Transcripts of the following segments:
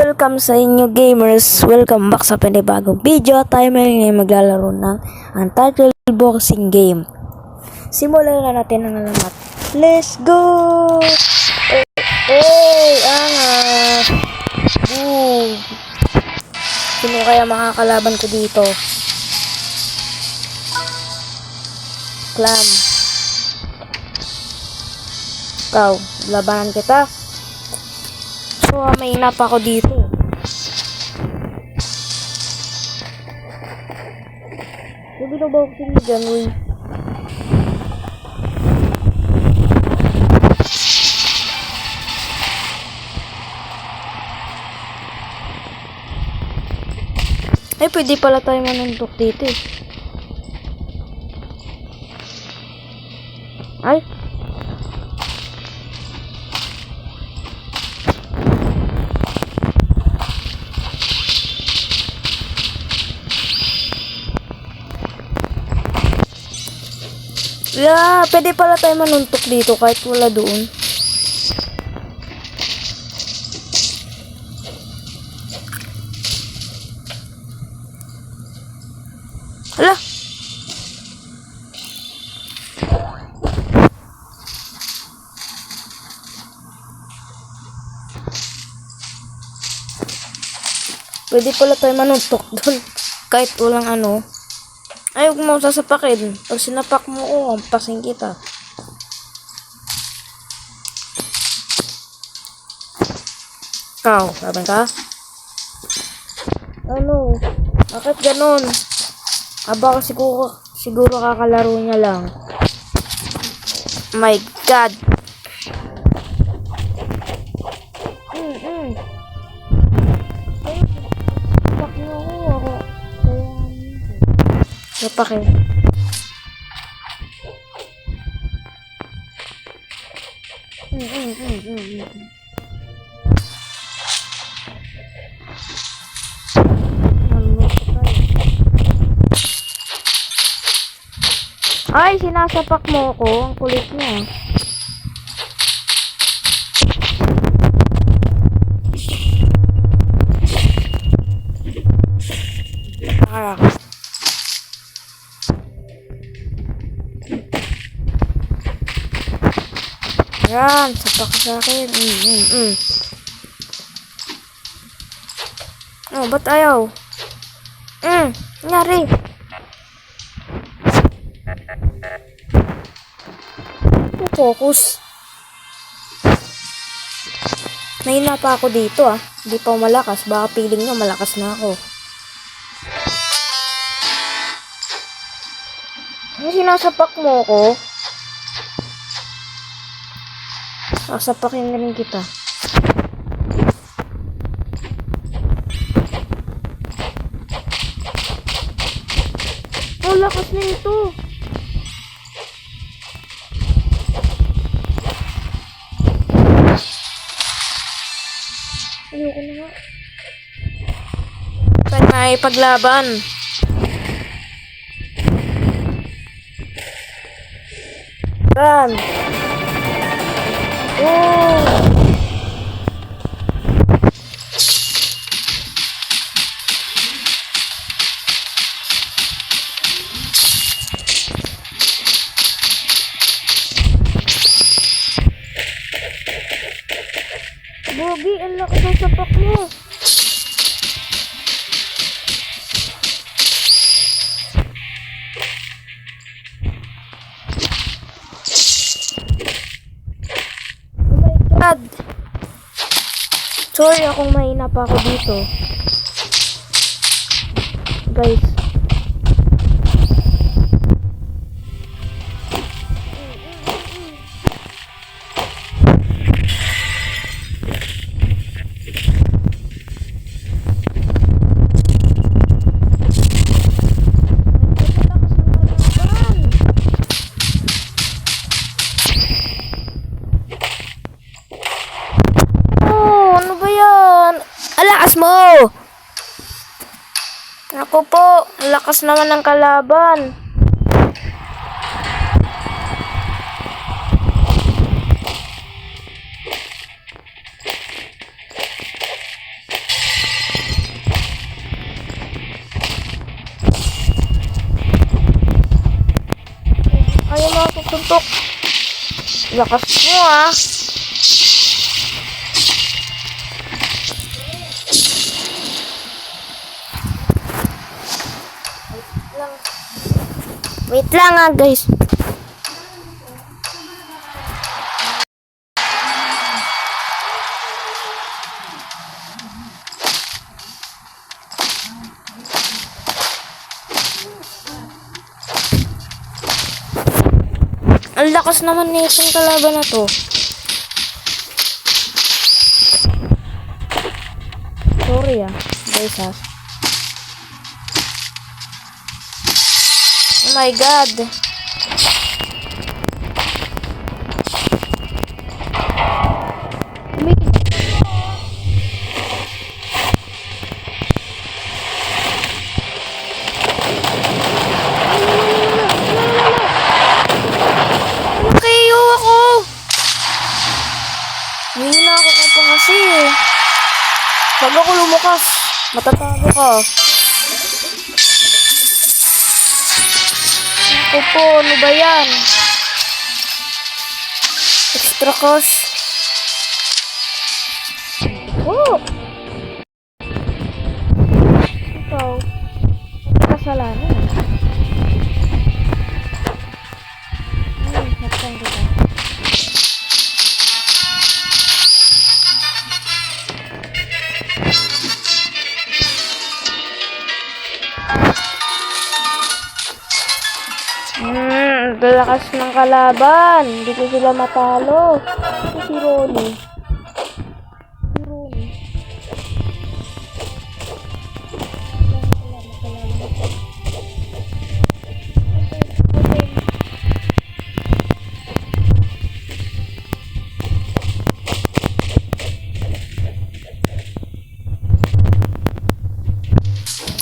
welcome sa inyo gamers. Welcome back sa panibagong video. Tayo ngayon maglalaro ng Untitled Boxing Game. Simulan na natin ang alamat. Let's go! Angas! Boom! Sino kaya makakalaban ko dito? Clam. Ikaw, labanan kita. So, may inap ako dito. Yung binoboxing mo dyan, uy. Ay, pwede pala tayo manuntok dito eh. Ay. Yeah, pwede pala tayo manuntok dito kahit wala doon. Hala. Pwede pala tayo manuntok doon kahit walang ano. Ay, huwag mo sasapakin. Pag sinapak mo ko, ampasin kita. Ikaw, sabi ka? Ano? Bakit ganun? Aba, siguro kakalaro niya lang. My God! Sapak mo ako. Sapakin. Ay, sinasapak mo ko. Ang kulit niya. Yan, sapak sa akin. Oh, ba't ayaw? Nangyari. Focus. Mahina pa ako dito ah. Hindi pa malakas. Baka feeling nyo malakas na ako. Ano sinasapak mo ko? Sasapakin na rin kita. Oh, lakas na ito. Ayoko na nga. Saan may paglaban? Run! Oh! Bogi, ang lakas ng sapak mo. Oh my God. Sorry akong mahina pa ako dito. Guys. Alakas mo! Ako po, lakas naman ng kalaban. suntok. Lakas mo ah. Wait lang ah guys. Ang lakas naman nitong kalaban na to. Sorry ah, guys ah. Oh my god. Hihina ako pa kasi. Pag ako lumukas, matatago ka. Ako po, ano ba yan? Extra cost. Oh! Ikaw, kasalanan. Nakasang kita. Lakas ng kalaban. Hindi ko sila matalo. Ito si Ronnie. Si Ronnie.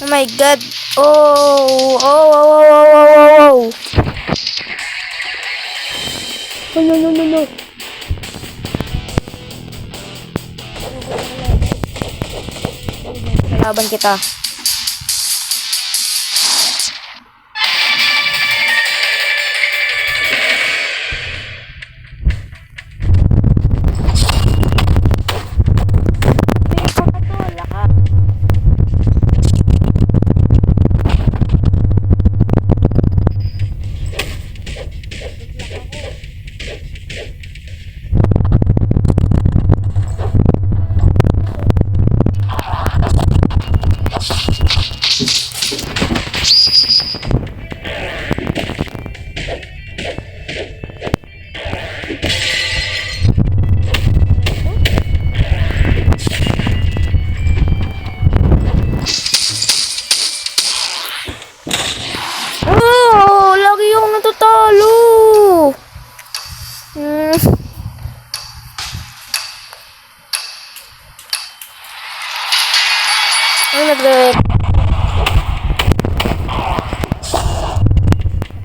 Oh my god. Oh. No. Laban kita.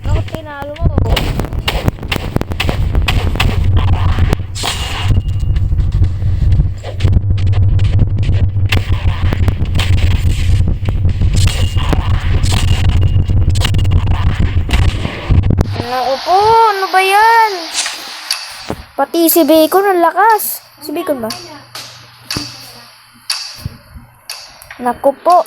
Bakit pinalo mo? Naku po, ano ba yan? Pati si Bacon ang lakas. Si Bacon ba? Naku po.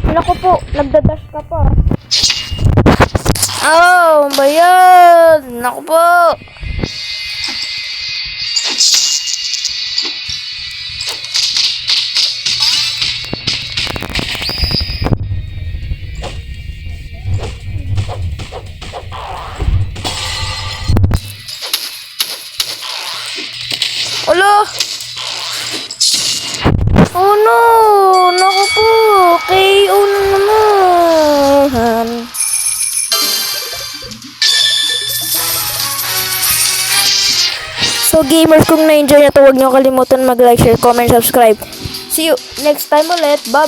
Naku po, nagdadash ka pa. Oh, ba yan? Naku po. Alo! Oh no! Naku po! KO na naman! So gamers, kung na-enjoy na to, huwag niyo kalimutan mag-like, share, comment, subscribe. See you next time ulit. Bye!